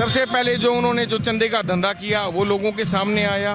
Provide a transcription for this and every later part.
सबसे पहले जो उन्होंने जो चंदे का धंधा किया वो लोगों के सामने आया।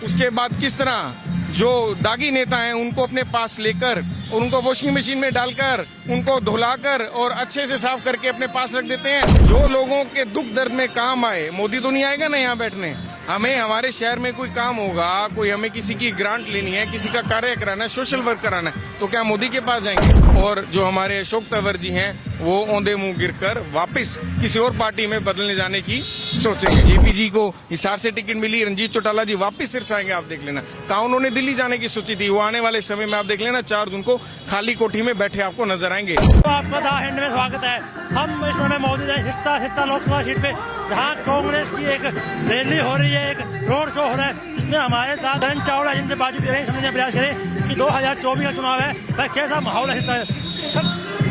उसके बाद किस तरह जो दागी नेता हैं उनको अपने पास लेकर और उनको वॉशिंग मशीन में डालकर उनको धुलाकर और अच्छे से साफ करके अपने पास रख देते हैं। जो लोगों के दुख दर्द में काम आए, मोदी तो नहीं आएगा ना यहाँ बैठने। हमें हमारे शहर में कोई काम होगा, कोई हमें किसी की ग्रांट लेनी है, किसी का कार्य कराना है, सोशल वर्क कराना है, तो क्या मोदी के पास जाएंगे? और जो हमारे अशोक तंवर जी हैं वो औंधे मुंह गिरकर वापस किसी और पार्टी में बदलने जाने की सोचेंगे। जेपी जी को हिसार से टिकट मिली, रंजीत चौटाला जी वापस सिरसा आएंगे, आप देख लेना। कहा उन्होंने दिल्ली जाने की सोची थी, वो आने वाले समय में आप देख लेना 4 जून को खाली कोठी में बैठे आपको नजर आएंगे। तो आपका दा हैंड में स्वागत है। हम इस समय मौजूद है हिस्सा लोकसभा सीट पे, जहाँ कांग्रेस की एक रैली हो रही है, एक रोड शो हो रहा है। इसमें हमारे साथ धन चावड़ा जिनसे बातचीत करें, समझने का प्रयास करें कि 2024 का चुनाव है, भाई कैसा माहौल है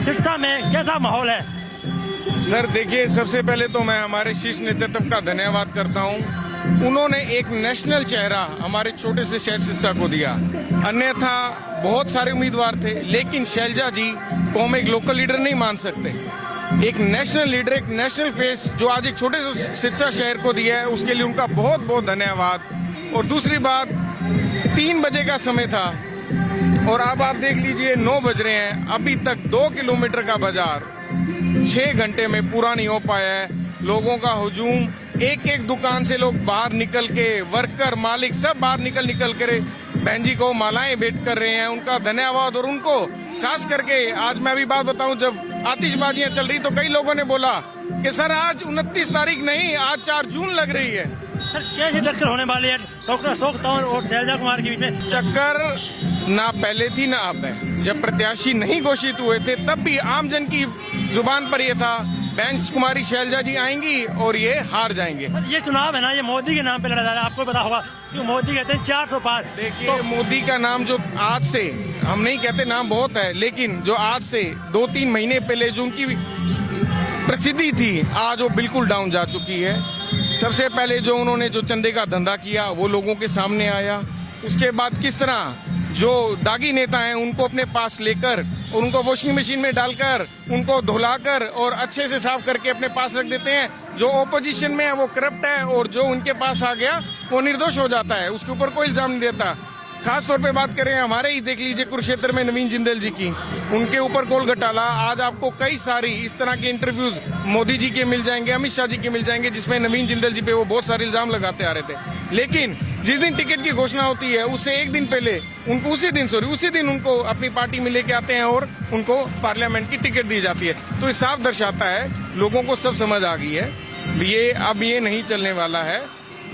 सिरसा में, कैसा माहौल है? सर देखिए, सबसे पहले तो मैं हमारे शीर्ष नेतृत्व का धन्यवाद करता हूं। उन्होंने एक नेशनल चेहरा हमारे छोटे से शहर सिरसा को दिया। अन्यथा बहुत सारे उम्मीदवार थे, लेकिन शैलजा जी को हम एक लोकल लीडर नहीं मान सकते। एक नेशनल लीडर, एक नेशनल फेस जो आज एक छोटे से सिरसा शहर को दिया है, उसके लिए उनका बहुत बहुत धन्यवाद। और दूसरी बात, 3 बजे का समय था और अब आप देख लीजिए 9 बज रहे हैं, अभी तक 2 किलोमीटर का बाजार 6 घंटे में पूरा नहीं हो पाया है। लोगों का हुजूम, एक एक दुकान से लोग बाहर निकल के, वर्कर, मालिक सब बाहर निकल कर बहन जी को मालाएं भेंट कर रहे हैं। उनका धन्यवाद। और उनको खास करके आज मैं अभी बात बताऊं, जब आतिशबाजियां चल रही तो कई लोगों ने बोला कि सर आज 29 तारीख नहीं, आज 4 जून लग रही है। सर कैसी टक्कर होने वाली है डॉक्टर अशोक तंवर और शैलजा कुमार के बीच में? टक्कर ना पहले थी ना अब है। जब प्रत्याशी नहीं घोषित हुए थे तब भी आमजन की जुबान पर यह था बहन कुमारी शैलजा जी आएंगी और ये हार जाएंगे। ये चुनाव है ना, ये मोदी के नाम पे लड़ा जा रहा है, आपको पता होगा कि मोदी कहते हैं 400 पार। देखिए तो मोदी का नाम जो आज से, हम नहीं कहते नाम बहुत है, लेकिन जो आज से 2-3 महीने पहले जो उनकी प्रसिद्धि थी, आज वो बिल्कुल डाउन जा चुकी है। सबसे पहले जो उन्होंने जो चंदे का धंधा किया वो लोगों के सामने आया। उसके बाद किस तरह जो दागी नेता हैं उनको अपने पास लेकर और उनको वॉशिंग मशीन में डालकर उनको धुलाकर और अच्छे से साफ करके अपने पास रख देते हैं। जो ओपोजिशन में है वो करप्ट है और जो उनके पास आ गया वो निर्दोष हो जाता है, उसके ऊपर कोई इल्जाम नहीं देता। खास तौर पे बात करें हमारे ही देख लीजिए कुरुक्षेत्र में नवीन जिंदल जी की, उनके ऊपर गोल घटाला। आज आपको कई सारी इस तरह के इंटरव्यूज मोदी जी के मिल जाएंगे, अमित शाह जी के मिल जाएंगे, जिसमें नवीन जिंदल जी पे वो बहुत सारे इल्जाम लगाते आ रहे थे। लेकिन जिस दिन टिकट की घोषणा होती है उससे एक दिन पहले उनको उसी दिन उनको अपनी पार्टी में लेके आते हैं और उनको पार्लियामेंट की टिकट दी जाती है। तो ये साफ दर्शाता है, लोगों को सब समझ आ गई है, ये अब ये नहीं चलने वाला है।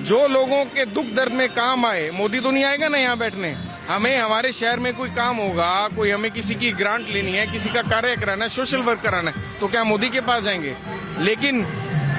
जो लोगों के दुख दर्द में काम आए, मोदी तो नहीं आएगा ना यहाँ बैठने। हमें हमारे शहर में कोई काम होगा, कोई हमें किसी की ग्रांट लेनी है, किसी का कार्य कराना है, सोशल वर्क कराना है, तो क्या मोदी के पास जाएंगे? लेकिन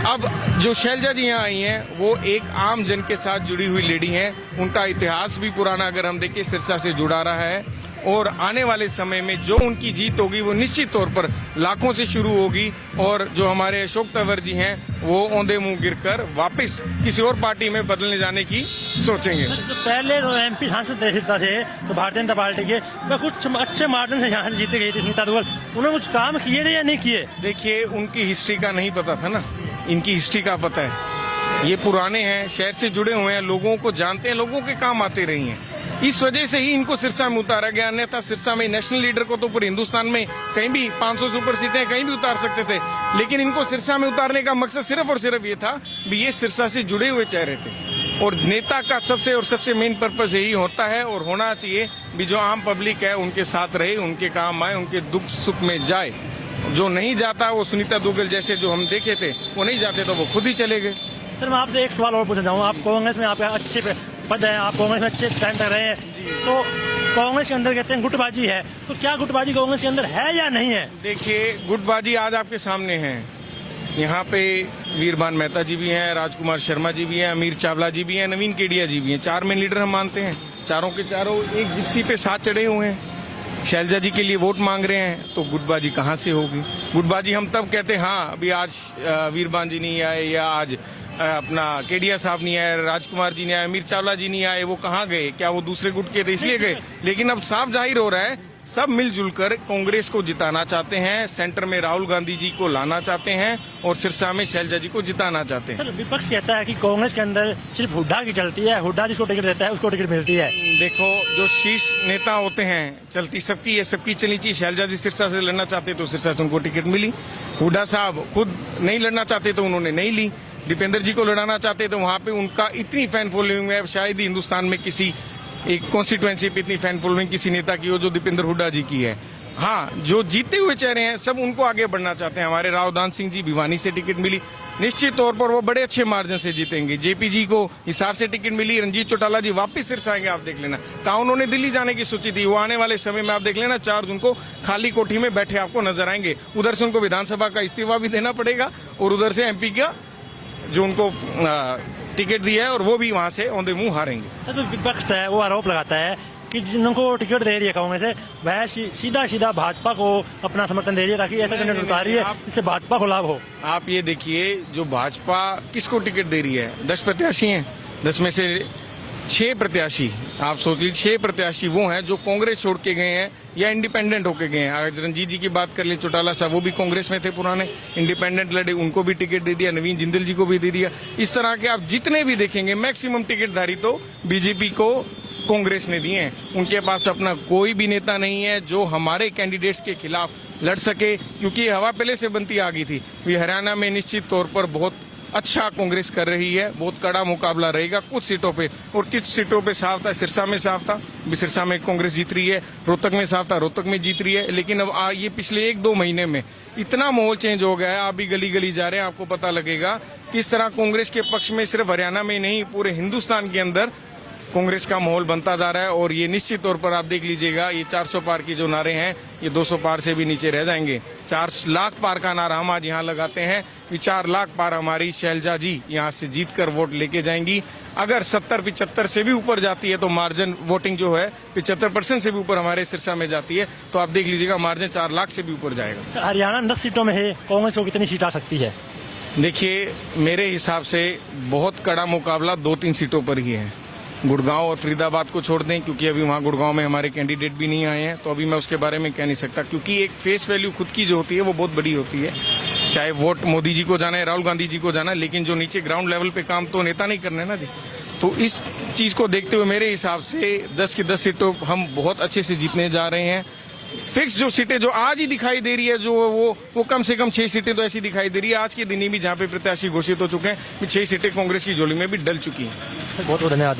अब जो शैलजा जी यहाँ आई हैं वो एक आम जन के साथ जुड़ी हुई लेडी हैं। उनका इतिहास भी पुराना अगर हम देखें सिरसा से जुड़ा रहा है और आने वाले समय में जो उनकी जीत होगी वो निश्चित तौर पर लाखों से शुरू होगी। और जो हमारे अशोक तंवर जी हैं वो औंधे मुंह गिरकर वापस किसी और पार्टी में बदलने जाने की सोचेंगे। तो पहले तो MP सांसद सिरसा थे तो भारतीय जनता पार्टी के, वह कुछ अच्छे मार्जिन से यहाँ जीते गई थी सुनीता दुग्गल, उन्होंने कुछ काम किए थे या नहीं किए? देखिए उनकी हिस्ट्री का नहीं पता था ना, इनकी हिस्ट्री का पता है। ये पुराने हैं, शहर से जुड़े हुए हैं, लोगों को जानते हैं, लोगों के काम आते रही हैं। इस वजह से ही इनको सिरसा में उतारा गया। अन्यथा सिरसा में नेशनल लीडर को तो पूरे हिंदुस्तान में कहीं भी 500 से ऊपर सीटें कहीं भी उतार सकते थे, लेकिन इनको सिरसा में उतारने का मकसद सिर्फ और सिर्फ ये था भी ये सिरसा से जुड़े हुए चेहरे थे। और नेता का सबसे मेन पर्पज यही होता है और होना चाहिए भी जो आम पब्लिक है उनके साथ रहे, उनके काम आए, उनके दुख सुख में जाए। जो नहीं जाता वो सुनीता दुग्गल जैसे जो हम देखे थे वो नहीं जाते तो वो खुद ही चले गए। सर मैं आपसे एक सवाल और पूछना चाहूँगा, आप कांग्रेस में आपके अच्छे पद है, आप कांग्रेस में अच्छे टाइम तक रहे हैं, तो कांग्रेस के अंदर कहते हैं गुटबाजी है, तो क्या गुटबाजी कांग्रेस के अंदर है या नहीं है? देखिए गुटबाजी आज आपके सामने है। यहाँ पे वीरभान मेहता जी भी हैं, राजकुमार शर्मा जी भी हैं, अमीर चावला जी भी हैं, नवीन केडिया जी भी हैं। 4 मेन लीडर हम मानते हैं, चारों के चारों एक जिप्सी पे साथ चढ़े हुए हैं, शैलजा जी के लिए वोट मांग रहे हैं। तो गुटबाजी कहाँ से होगी? गुटबाजी हम तब कहते हैं हाँ अभी आज वीरभान जी नहीं आए या आज अपना केडिया साहब नहीं आए, राजकुमार जी नहीं आए, अमीर चावला जी नहीं आए, वो कहाँ गए? क्या वो दूसरे गुट के थे इसलिए गए? लेकिन अब साफ जाहिर हो रहा है सब मिलजुल कर कांग्रेस को जिताना चाहते हैं, सेंटर में राहुल गांधी जी को लाना चाहते हैं और सिरसा में शैलजा जी को जिताना चाहते हैं। सर विपक्ष कहता है कि कांग्रेस के अंदर सिर्फ हुड्डा की चलती है, हुड्डा जिसको टिकट देता है उसको टिकट मिलती है। देखो, जो शीर्ष नेता होते हैं, चलती सबकी है, सबकी चली चाहिए। शैलजा जी सिरसा से लड़ना चाहते तो सिरसा से उनको टिकट मिली। हुड्डा साहब खुद नहीं लड़ना चाहते तो उन्होंने नहीं ली। दीपेंद्र जी को लड़ाना चाहते तो वहां पे उनका इतनी फैन फॉलोइंग है, शायद ही हिंदुस्तान में किसी एक कॉन्स्टिट्यूएंसी पे इतनी फैन फॉलोइंग किसी नेता की हो जो दीपेंद्र हुड्डा जी की है। हाँ, जो जीते हुए चेहरे हैं सब उनको आगे बढ़ना चाहते हैं। हमारे रावदान सिंह जी भिवानी से टिकट मिली, निश्चित तौर पर वो बड़े अच्छे मार्जिन से जीतेंगे। जेपी जी को हिसार से टिकट मिली, रणजीत चौटाला जी वापस सिरसा आएंगे, आप देख लेना। कहा उन्होंने दिल्ली जाने की सोची थी, वो आने वाले समय में आप देख लेना 4 जून को खाली कोठी में बैठे आपको नजर आएंगे। उधर से उनको विधानसभा का इस्तीफा भी देना पड़ेगा और उधर से एमपी का जो उनको टिकट दिया है और वो भी वहां से औंधे मुंह हारेंगे। तो विपक्ष है वो आरोप लगाता है कि जिनको टिकट दे रही है कांग्रेस है वह सीधा सीधा भाजपा को अपना समर्थन दे रही है ताकि ऐसा कैंडिडेट उतार रही है जिससे भाजपा को लाभ हो। आप ये देखिए, जो भाजपा किसको टिकट दे रही है, 10 प्रत्याशी हैं, 10 में से 6 प्रत्याशी, आप सोच लीजिए 6 प्रत्याशी वो हैं जो कांग्रेस छोड़ के गए हैं या इंडिपेंडेंट होके गए हैं। आज रणजीत जी की बात कर ले, चौटाला साहब वो भी कांग्रेस में थे पुराने, इंडिपेंडेंट लड़े, उनको भी टिकट दे दिया, नवीन जिंदल जी को भी दे दिया। इस तरह के आप जितने भी देखेंगे मैक्सिमम टिकटधारी तो बीजेपी को कांग्रेस ने दिए हैं। उनके पास अपना कोई भी नेता नहीं है जो हमारे कैंडिडेट्स के खिलाफ लड़ सके, क्योंकि हवा पहले से बनती आ गई थी। हरियाणा में निश्चित तौर पर बहुत अच्छा कांग्रेस कर रही है, बहुत कड़ा मुकाबला रहेगा कुछ सीटों पे, और कुछ सीटों पे साफ था। सिरसा में साफ था, सिरसा में कांग्रेस जीत रही है। रोहतक में साफ था, रोहतक में जीत रही है। लेकिन अब ये पिछले 1-2 महीने में इतना माहौल चेंज हो गया है, आप भी गली गली जा रहे हैं, आपको पता लगेगा किस तरह कांग्रेस के पक्ष में सिर्फ हरियाणा में नहीं पूरे हिंदुस्तान के अंदर कांग्रेस का माहौल बनता जा रहा है। और ये निश्चित तौर पर आप देख लीजिएगा, ये 400 पार की जो नारे हैं ये 200 पार से भी नीचे रह जाएंगे। 4 लाख पार का नारा हम आज यहाँ लगाते हैं। 4 लाख पार हमारी शैलजा जी यहाँ से जीतकर वोट लेके जाएंगी। अगर 70-75 से भी ऊपर जाती है तो मार्जिन वोटिंग जो है 75% से भी ऊपर हमारे सिरसा में जाती है तो आप देख लीजिएगा मार्जिन 4 लाख से भी ऊपर जाएगा। हरियाणा 10 सीटों में है, कांग्रेस को कितनी सीट आ सकती है? देखिए, मेरे हिसाब से बहुत कड़ा मुकाबला 2-3 सीटों पर ही है। गुड़गांव और फरीदाबाद को छोड़ दें, क्योंकि अभी वहाँ गुड़गांव में हमारे कैंडिडेट भी नहीं आए हैं, तो अभी मैं उसके बारे में कह नहीं सकता, क्योंकि एक फेस वैल्यू खुद की जो होती है वो बहुत बड़ी होती है। चाहे वोट मोदी जी को जाना है, राहुल गांधी जी को जाना है, लेकिन जो नीचे ग्राउंड लेवल पे काम तो नेता नहीं करने ना जी। तो इस चीज को देखते हुए मेरे हिसाब से 10 की 10 सीटों हम बहुत अच्छे से जीतने जा रहे हैं। फिक्स जो सीटें जो आज ही दिखाई दे रही है, जो वो कम से कम 6 सीटें तो ऐसी दिखाई दे रही है आज के दिन ही भी, जहाँ पे प्रत्याशी घोषित हो चुके हैं, 6 सीटें कांग्रेस की झोली में भी डल चुकी हैं। बहुत बहुत धन्यवाद।